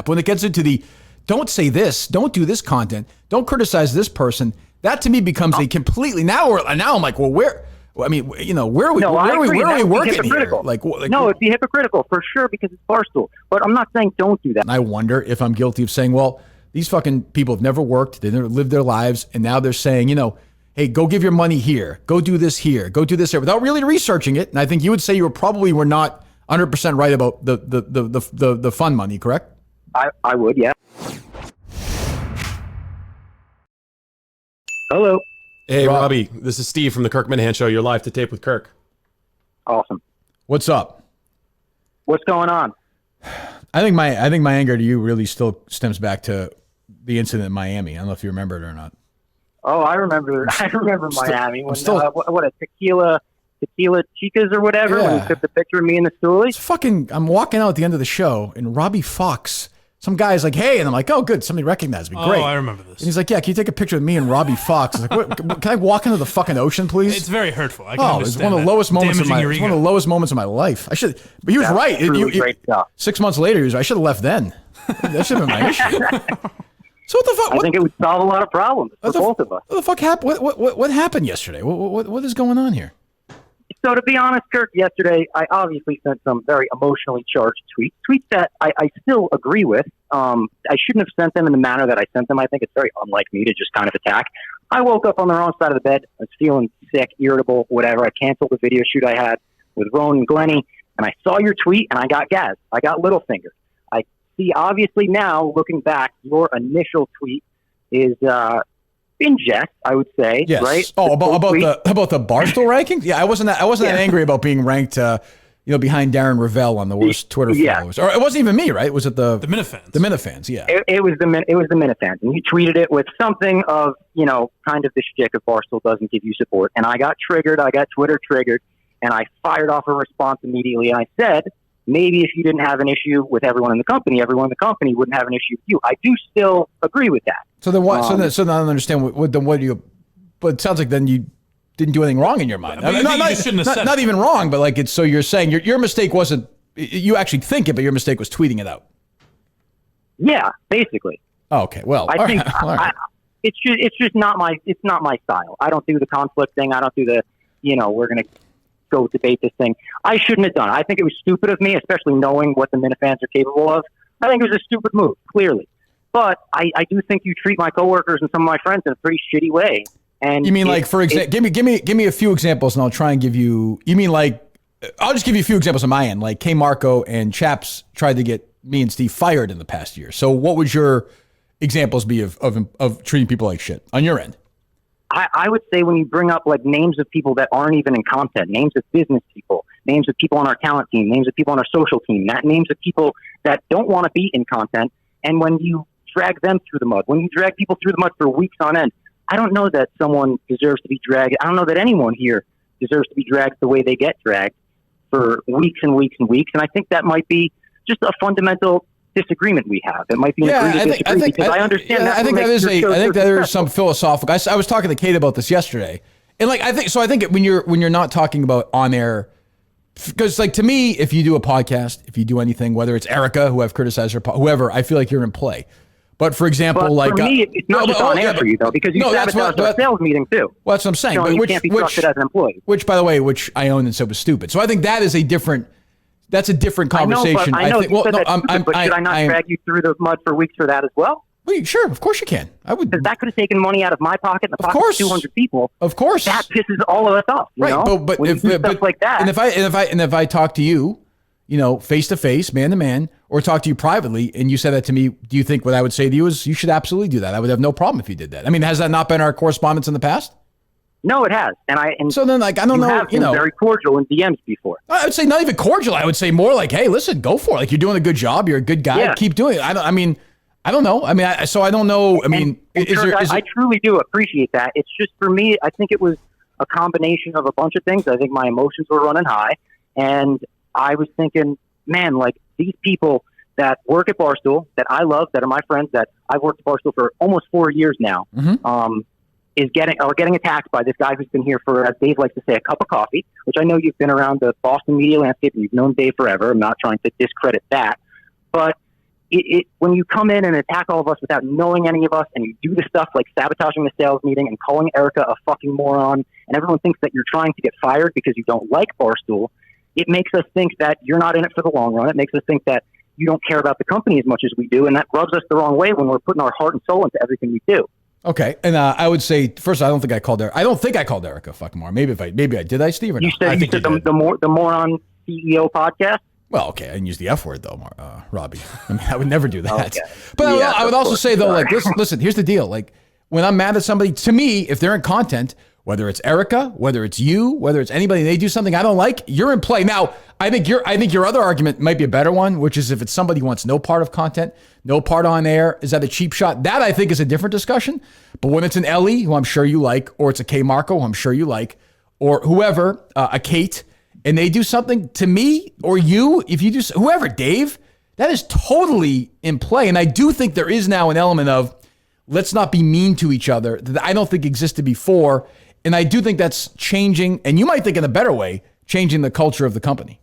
that. But when it gets into the don't say this, don't do this content, don't criticize this person, that to me becomes a completely now I'm like, well, where? I mean, where are we? No, where are we working here? No, it'd be hypocritical for sure because it's Barstool. But I'm not saying don't do that. And I wonder if I'm guilty of saying, well, these fucking people have never worked, they never lived their lives, and now they're saying, hey, go give your money here, go do this here, go do this here, without really researching it. And I think you would say you were not 100% right about the fund money, correct? I would, yeah. Hello. Hey, Robbie. This is Steve from the Kirk Minihane Show. You're live to tape with Kirk. Awesome. What's up? What's going on? I think my anger to you really still stems back to the incident in Miami. I don't know if you remember it or not. Oh, I remember Miami. When, what a tequila chicas or whatever, when he took the picture of me in the stoolies. I'm walking out at the end of the show, and Robbie Fox, some guy's like, hey, and I'm like, oh, good, somebody recognized me. Great. Oh, I remember this. And he's like, yeah, can you take a picture of me and Robbie Fox? I was like, can I walk into the fucking ocean, please? It's very hurtful. I can it's one of the lowest moments of my life. I should, but he was right. Great stuff. 6 months later, he was. I should have left then. That should have been my issue. So what the fuck? I think it would solve a lot of problems for both of us. What the fuck happened? What happened yesterday? What is going on here? So to be honest, Kirk, yesterday I obviously sent some very emotionally charged tweets that I still agree with. I shouldn't have sent them in the manner that I sent them. I think it's very unlike me to just kind of attack. I woke up on the wrong side of the bed. I was feeling sick, irritable, whatever. I canceled the video shoot I had with Roan and Glennie, and I saw your tweet, and I got gassed. I got little finger. I see, obviously now, looking back, your initial tweet is in jest, I would say, yes. Right? Oh, about the Barstool rankings? Yeah, I wasn't that angry about being ranked, behind Darren Ravel on the worst Twitter followers. Or it wasn't even me, right? Was it the Minifans? The Minifans, yeah. It was the Minifans, and you tweeted it with something of kind of the shtick of Barstool doesn't give you support, and I got triggered. I got Twitter triggered, and I fired off a response immediately. And I said, maybe if you didn't have an issue with everyone in the company wouldn't have an issue with you. I do still agree with that. So then what? So then I don't understand. What do you? But it sounds like then you didn't do anything wrong in your mind. Not even wrong, but like it's. So you're saying your mistake wasn't. You actually think it, but your mistake was tweeting it out. Yeah, basically. Oh, okay. Well, I think it's just not my style. I don't do the conflict thing. I don't do the we're gonna go debate this thing. I shouldn't have done it. I think it was stupid of me, especially knowing what the Minifans are capable of. I think it was a stupid move, clearly. But I do think you treat my coworkers and some of my friends in a pretty shitty way. And you mean like, for example, give me a few examples, and I'll try and give you. You mean like, I'll just give you a few examples on my end. Like K Marco and Chaps tried to get me and Steve fired in the past year. So what would your examples be of treating people like shit on your end? I would say when you bring up like names of people that aren't even in content, names of business people, names of people on our talent team, names of people on our social team, names of people that don't want to be in content, and when you drag them through the mud, when you drag people through the mud for weeks on end, I don't know that someone deserves to be dragged. I don't know that anyone here deserves to be dragged the way they get dragged for weeks and weeks and weeks, and I think that might be just a fundamental disagreement we have. It might be an agree to disagree because I understand that. I think there is some philosophical. I was talking to Kate about this yesterday, and like I think when you're not talking about on air, because like to me, if you do a podcast, if you do anything, whether it's Erica, who I've criticized, or whoever, I feel like you're in play. But for example, for me, it's not just on air for you though, because you sabotaged our sales meeting too. Well, that's what I'm saying. But you can't be trusted as an employee. Which, by the way, I owned and said was stupid. So I think that is a different. That's a different conversation. I know. But should I not drag you through the mud for weeks for that as well? Well, sure, of course you can. I would. Because that could have taken money out of my pocket, and the pocket of 200 people. Of course, that pisses all of us off. Right, but stuff like that. And if I talk to you, face to face, man to man, or talk to you privately, and you said that to me, do you think what I would say to you is you should absolutely do that? I would have no problem if you did that. I mean, has that not been our correspondence in the past? No, it has. And so then, like, I don't know. Have been very cordial in DMs before. I would say not even cordial. I would say more like, hey, listen, go for it. Like, you're doing a good job. You're a good guy. Yeah. Keep doing it. I don't know. I don't know. I truly do appreciate that. It's just for me, I think it was a combination of a bunch of things. I think my emotions were running high, and I was thinking, man, like these people that work at Barstool, that I love, that are my friends, that I've worked at Barstool for almost 4 years now, are getting attacked by this guy who's been here for, as Dave likes to say, a cup of coffee, which I know you've been around the Boston media landscape and you've known Dave forever. I'm not trying to discredit that. But when you come in and attack all of us without knowing any of us, and you do the stuff like sabotaging the sales meeting and calling Erica a fucking moron, and everyone thinks that you're trying to get fired because you don't like Barstool, it makes us think that you're not in it for the long run. It makes us think that you don't care about the company as much as we do, and that rubs us the wrong way when we're putting our heart and soul into everything we do. Okay, and I would say first, I don't think I called Erica a fucking moron. Maybe I did. I, Steve, or you no? said the moron CEO podcast. Well, okay, I didn't use the F word though, Robbie. I mean, I would never do that. Okay. But Yeah, I would also say though, like, listen, here's the deal. Like, when I'm mad at somebody, to me, if they're in content, whether it's Erica, whether it's you, whether it's anybody, they do something I don't like, you're in play. Now, I think your other argument might be a better one, which is if it's somebody who wants no part of content, no part on air, is that a cheap shot? That I think is a different discussion. But when it's an Ellie, who I'm sure you like, or it's a K Marco, who I'm sure you like, or whoever, a Kate, and they do something to me or you, if you do, whoever, Dave, that is totally in play. And I do think there is now an element of let's not be mean to each other that I don't think existed before. And I do think that's changing, and you might think in a better way, changing the culture of the company.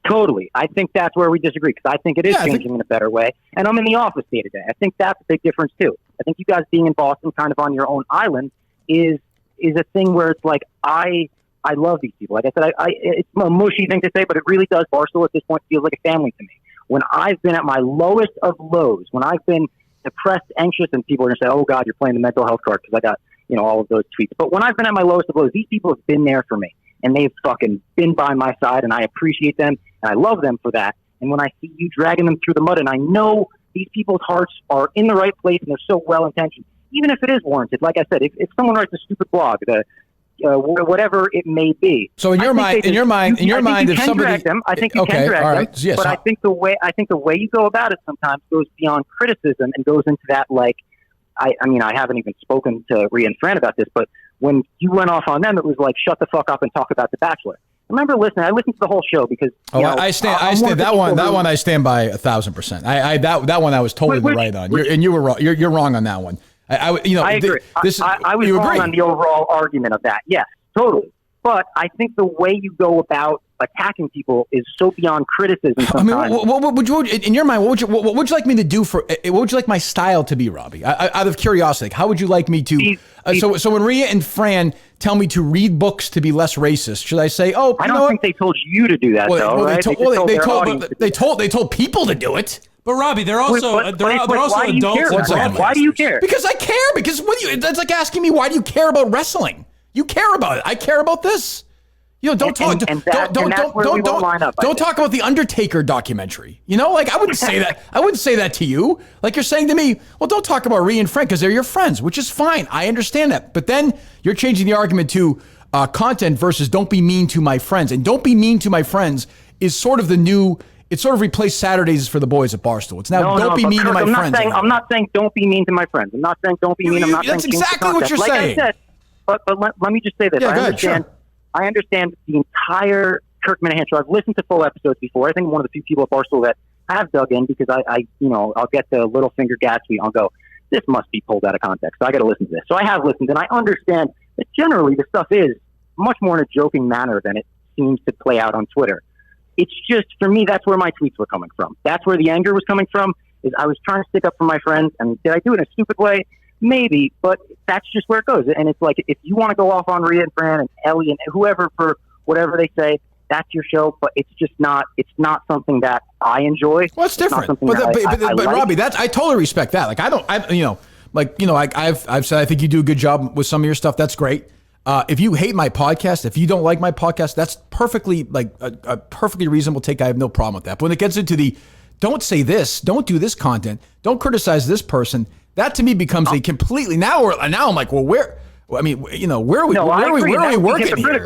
Totally. I think that's where we disagree, because I think it is changing in a better way. And I'm in the office day to day. I think that's a big difference too. I think you guys being in Boston kind of on your own island is a thing where it's like, I love these people. Like I said, it's a mushy thing to say, but it really does. Barstool at this point feels like a family to me. When I've been at my lowest of lows, when I've been depressed, anxious, and people are going to say, oh God, you're playing the mental health card because I got, all of those tweets. But when I've been at my lowest of lows, these people have been there for me, and they've fucking been by my side, and I appreciate them, and I love them for that. And when I see you dragging them through the mud, and I know these people's hearts are in the right place and they're so well-intentioned, even if it is warranted, like I said, if someone writes a stupid blog, whatever it may be. So in your mind, if somebody drag them, I think you can drag them. Yes, but I think the way you go about it sometimes goes beyond criticism and goes into that, like, I haven't even spoken to Rhea and Fran about this, but when you went off on them, it was like, shut the fuck up and talk about The Bachelor. I remember listening. I listened to the whole show because I stand that one. That one I stand by 1,000%. That one I was totally right on. You were wrong. You're wrong on that one. I agree. I was wrong on the overall argument of that. Yes, totally. But I think the way you go about attacking people is so beyond criticism sometimes. I mean, what would you, in your mind, what would you like me to do what would you like my style to be, Robbie? Out of curiosity, how would you like me to, so when Rhea and Fran tell me to read books to be less racist, should I say, I don't think they told you to do that, they told people to do it. But Robbie, they're also adults. Why do you care? Because I care. Because that's like asking me, why do you care about wrestling? You care about it. I care about this. Don't talk about the Undertaker documentary. I wouldn't say that. I wouldn't say that to you. Like you're saying to me, well, don't talk about Rhea and Frank because they're your friends, which is fine. I understand that. But then you're changing the argument to content versus don't be mean to my friends. And don't be mean to my friends is sort of the new. It sort of replaced Saturdays for the boys at Barstool. It's now don't be mean to my friends. I'm not saying don't be mean to my friends. I'm not saying don't be mean. I'm not saying that's exactly what you're saying. I said, but let me just say this. Yeah, I understand the entire Kirk Minihane Show. I've listened to full episodes before. I think I'm one of the few people at Barstool that have dug in because I'll get the Littlefinger gas tweet. I'll go, this must be pulled out of context. So I got to listen to this. So I have listened, and I understand that generally the stuff is much more in a joking manner than it seems to play out on Twitter. It's just, for me, that's where my tweets were coming from. That's where the anger was coming from, is I was trying to stick up for my friends, and did I do it in a stupid way? Maybe, but that's just where it goes. And it's like, if you want to go off on Rhea and Fran and Ellie and whoever for whatever they say, that's your show, but it's not something that I enjoy. Well, it's different. But Robbie, I totally respect that. Like, I've said I think you do a good job with some of your stuff. That's great. If you hate my podcast, if you don't like my podcast, that's perfectly a perfectly reasonable take. I have no problem with that. But when it gets into the don't say this, don't do this content, don't criticize this person, that to me becomes a completely now I'm like, well, where are we working here?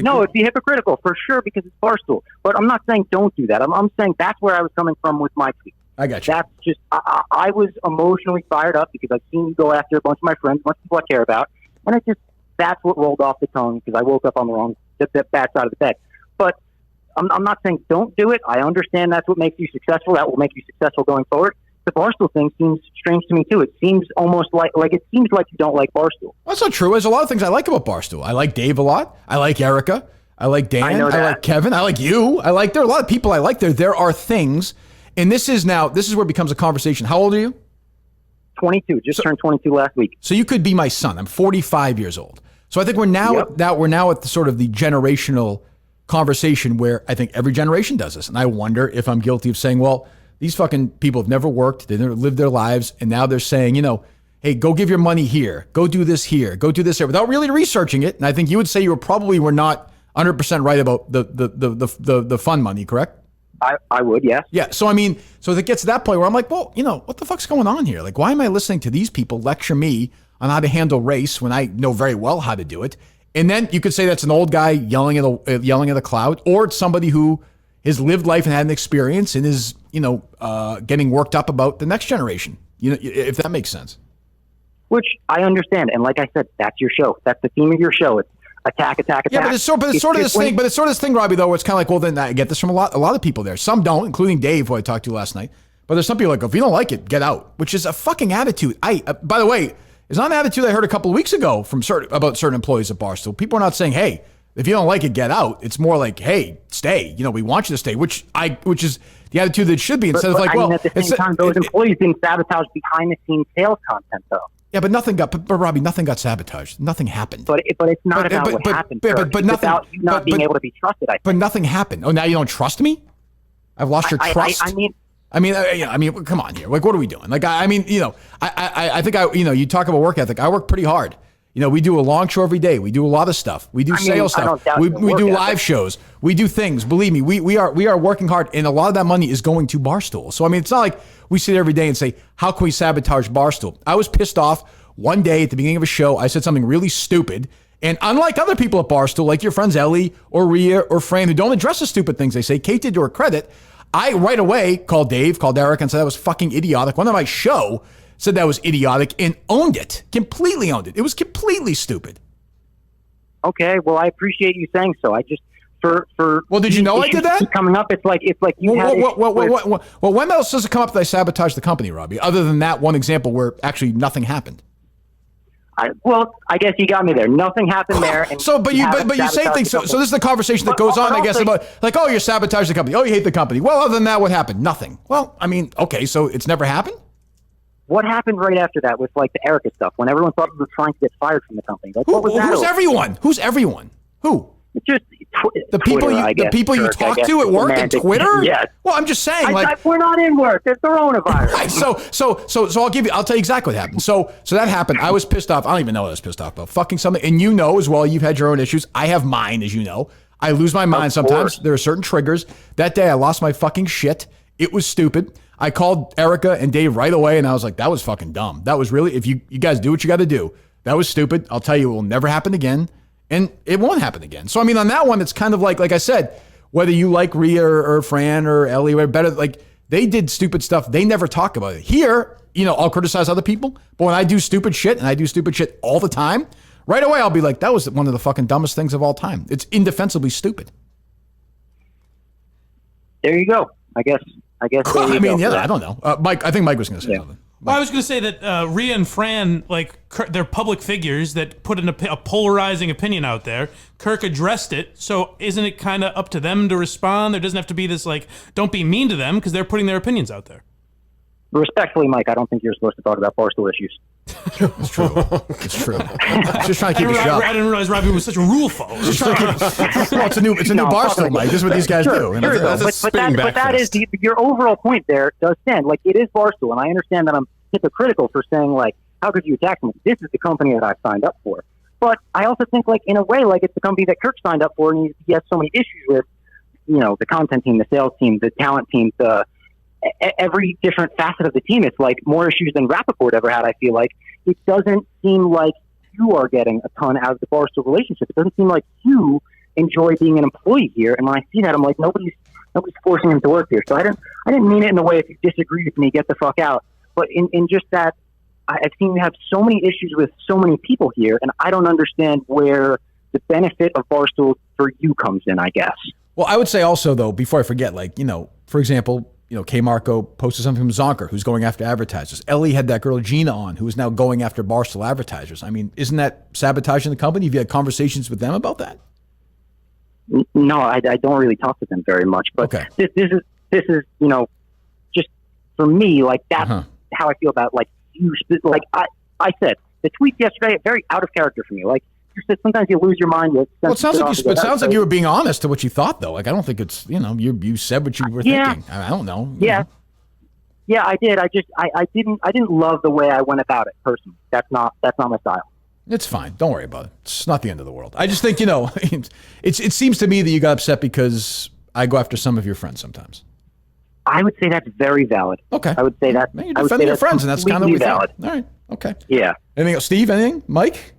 No, it'd be hypocritical for sure because it's Barstool. But I'm not saying don't do that. I'm saying that's where I was coming from with my tweet. I got you. That's just I was emotionally fired up because I've seen you go after a bunch of my friends, a bunch of people I care about, and that's what rolled off the tongue because I woke up on the bad side of the bed. But I'm not saying don't do it. I understand that's what makes you successful. That will make you successful going forward. The Barstool thing seems strange to me too. It seems almost like it seems like you don't like Barstool. That's not true. There's a lot of things I like about Barstool. I like Dave a lot. I like Erica. I like Dan. I like Kevin. I like you. There are a lot of people I like there. There are things, And this is where it becomes a conversation. How old are you? 22. Just turned 22 last week. So you could be my son. I'm 45 years old. So I think we're now at the sort of the generational conversation where I think every generation does this. And I wonder if I'm guilty of saying, well, these fucking people have never worked, they never lived their lives, and now they're saying, hey, go give your money here, go do this here, go do this here, without really researching it. And I think you would say you were not 100% right about the fund money, correct? I would, yes. Yeah. So so it gets to that point where I'm like, well, what the fuck's going on here? Like, why am I listening to these people lecture me on how to handle race when I know very well how to do it? And then you could say that's an old guy yelling at a cloud, or it's somebody who has lived life and had an experience and is, getting worked up about the next generation. If that makes sense. Which I understand, and like I said, that's your show. That's the theme of your show. It's attack. Yeah, but it's sort of this thing, Robbie. Though, where it's kind of like, well, then I get this from a lot of people there. Some don't, including Dave, who I talked to last night. But there's some people like, if you don't like it, get out, which is a fucking attitude. By the way, it's not an attitude I heard a couple of weeks ago about certain employees at Barstool. People are not saying, hey, if you don't like it, get out. It's more like, hey, stay. We want you to stay, which is the attitude that it should be. Instead of like, at the same time, those employees didn't sabotage behind the scenes sales content, though. Yeah, but Robbie, nothing got sabotaged. Nothing happened. But it's not about what happened. But nothing about you not being able to be trusted. I think. But nothing happened. Oh, now you don't trust me? I've lost your trust. I mean, come on here. Like, what are we doing? Like, I think you talk about work ethic. I work pretty hard. We do a long show every day. We do a lot of stuff. We do sales stuff. We do live shows. We do things. Believe me, we are working hard, and a lot of that money is going to Barstool. So it's not like we sit every day and say, how can we sabotage Barstool? I was pissed off one day at the beginning of a show. I said something really stupid, and unlike other people at Barstool, like your friends Ellie or Rhea or Fran, who don't address the stupid things they say, Kate did to her credit. I right away called Dave, called Eric, and said that was fucking idiotic. One of my show said that was idiotic and owned it, completely owned it. It was completely stupid. Okay, well, I appreciate you saying so. I just well, did you know I did that? Coming up, it's like you. Well, when else does it come up that I sabotaged the company, Robbie? Other than that one example where actually nothing happened. I guess you got me there. Nothing happened there. And but you say things. So this is the conversation that goes on, I guess, about like, oh, you sabotaged the company. Oh, you hate the company. Well, other than that, what happened? Nothing. Well, okay, so it's never happened. What happened right after that was like the Erica stuff, when everyone thought we were trying to get fired from the company. Like, what was that? Who's everyone? Who's everyone? Who? It's just the people you talk to at work and Twitter. Yes. Well, I'm just saying, we're not in work. There's coronavirus. Right, so I'll tell you exactly what happened. So that happened. I was pissed off. I don't even know what I was pissed off about. Fucking something. And as well, you've had your own issues. I have mine, as you know. I lose my mind sometimes. There are certain triggers. That day, I lost my fucking shit. It was stupid. I called Erica and Dave right away, and I was like, that was fucking dumb. That was really, if you guys do what you got to do, that was stupid. I'll tell you, it will never happen again, and it won't happen again. So, on that one, it's kind of like I said, whether you like Rhea or Fran or Ellie, or better, like, they did stupid stuff. They never talk about it. Here, I'll criticize other people, but when I do stupid shit, and I do stupid shit all the time, right away, I'll be like, that was one of the fucking dumbest things of all time. It's indefensibly stupid. There you go. I guess. I don't know. Mike, I think Mike was going to say something. Well, I was going to say that Rhea and Fran, they're public figures that put a polarizing opinion out there. Kirk addressed it, so isn't it kind of up to them to respond? There doesn't have to be this, don't be mean to them, because they're putting their opinions out there. Respectfully, Mike, I don't think you're supposed to talk about Barstool issues. It's true. It's true. Just trying to keep it sharp. I didn't realize Robbie was such a rule follower. It's a new Barstool, Mike. This is what these guys do. But that is your overall point there does stand. It is Barstool, and I understand that I'm hypocritical for saying, how could you attack me? This is the company that I've signed up for. But I also think, in a way, it's the company that Kirk signed up for, and he has so many issues with, the content team, the sales team, the talent team, every different facet of the team. It's more issues than Rappaport ever had. I feel like it doesn't seem like you are getting a ton out of the Barstool relationship. It doesn't seem like you enjoy being an employee here. And when I see that, I'm like, nobody's forcing him to work here. So I didn't mean it in a way, if you disagree with me, get the fuck out. But in just that, I've seen you have so many issues with so many people here, and I don't understand where the benefit of Barstool for you comes in, I guess. Well, I would say also, though, before I forget, for example, K. Marco posted something from Zonker, who's going after advertisers. Ellie had that girl Gina on, who is now going after Barstool advertisers. Isn't that sabotaging the company? Have you had conversations with them about that? No, I don't really talk to them very much. But okay. This is for me, like that's how I feel about like you. Like I said, the tweets yesterday very out of character for me. Like you said, sometimes you lose your mind. Well, it sounds like you were being honest to what you thought, though. Like I don't think it's you said what you were thinking. I don't know. Yeah, I did. I didn't love the way I went about it personally. That's not my style. It's fine. Don't worry about it. It's not the end of the world. I just think, it seems to me that you got upset because I go after some of your friends sometimes. I would say that's very valid. Okay. I would say that. You're defending your friends, and that's kind of what valid. All right. Okay. Yeah. Anything else? Steve, anything? Mike?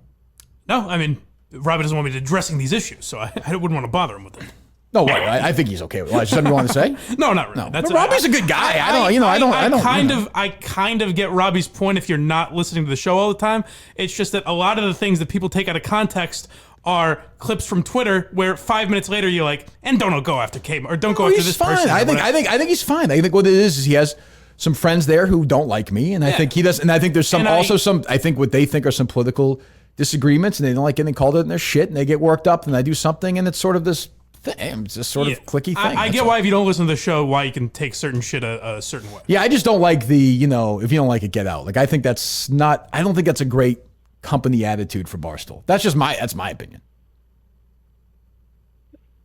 No, I mean, Robbie doesn't want me addressing these issues, so I wouldn't want to bother him with it. No, what? I think he's okay with it. Is something you want to say? No, not really. No. Robbie's a good guy. I kind of get Robbie's point if you're not listening to the show all the time. It's just that a lot of the things that people take out of context are clips from Twitter where 5 minutes later you're like, and don't go after Kmart or don't go after this person. I think he's fine. I think what it is he has some friends there who don't like me, and I think he does. And I think there's some I think what they think are some political disagreements, and they don't like getting called out in their shit, and they get worked up, and I do something, and it's sort of this. It's just sort of clicky thing. I get why if you don't listen to the show, why you can take certain shit a certain way. Yeah, I just don't like the, if you don't like it, get out. Like I think that's not. I don't think that's a great company attitude for Barstool. That's my opinion.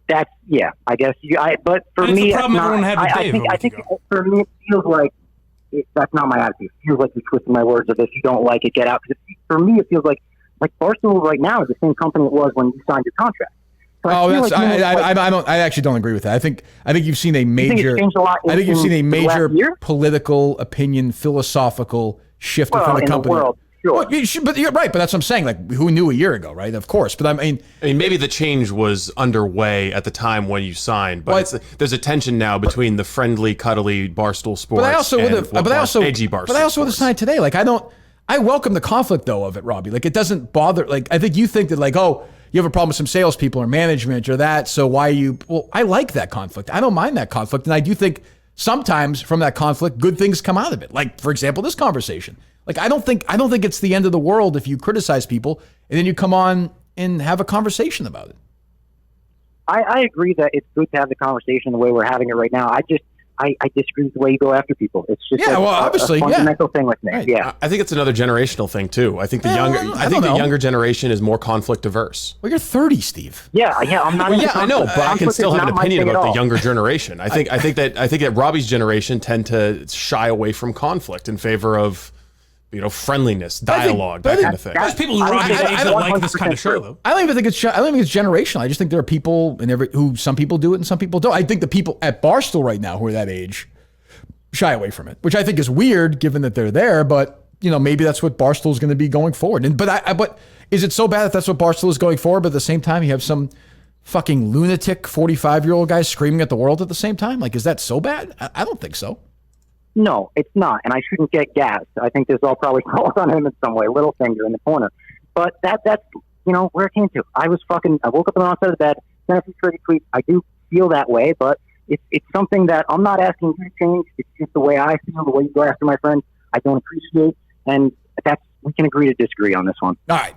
I guess but for me, it's not. I think for me, it feels like that's not my attitude. It feels like you're twisting my words of if you don't like it, get out. Because for me, it feels like Barstool right now is the same company it was when you signed your contract. So I actually don't agree with that. I think you've seen a major. You've seen a major political opinion, philosophical shift within the company. The world, sure. Well, but you're right. But that's what I'm saying. Like, who knew a year ago, right? Of course. But I mean, maybe the change was underway at the time when you signed. But there's a tension now between the friendly, cuddly Barstool Sports. But I also edgy Barstool. But I also would have signed today. Like, I welcome the conflict though of it, Robbie. Like, it doesn't bother. Like, I think you think that you have a problem with some salespeople or management or that, so why you... Well, I like that conflict. I don't mind that conflict, and I do think sometimes from that conflict, good things come out of it. Like, for example, this conversation. Like, I don't think it's the end of the world if you criticize people and then you come on and have a conversation about it. I agree that it's good to have the conversation the way we're having it right now. I disagree with the way you go after people. It's just obviously, a fundamental thing with me. Right. Yeah, I think it's another generational thing too. I think the younger generation is more conflict averse. Well, you're 30, Steve. Yeah. I'm not. I know, but I can still have an opinion about the younger generation. I think that Robbie's generation tend to shy away from conflict in favor of friendliness, dialogue, that kind of thing. There's people who don't like this kind of show, though. I don't even think it's generational. I just think there are people who some people do it and some people don't. I think the people at Barstool right now who are that age shy away from it, which I think is weird given that they're there. But maybe that's what Barstool is going to be going forward. But is it so bad that that's what Barstool is going forward? But at the same time, you have some fucking lunatic 45-year-old guy screaming at the world at the same time. Like, is that so bad? I don't think so. No, it's not, and I shouldn't get gassed. I think this all probably falls on him in some way, little finger in the corner. But that's where it came to. I woke up on the wrong side of the bed, sent a few crazy tweets. I do feel that way, but it's something that I'm not asking you to change. It's just the way I feel, the way you go after my friends. I don't appreciate, and we can agree to disagree on this one. All right.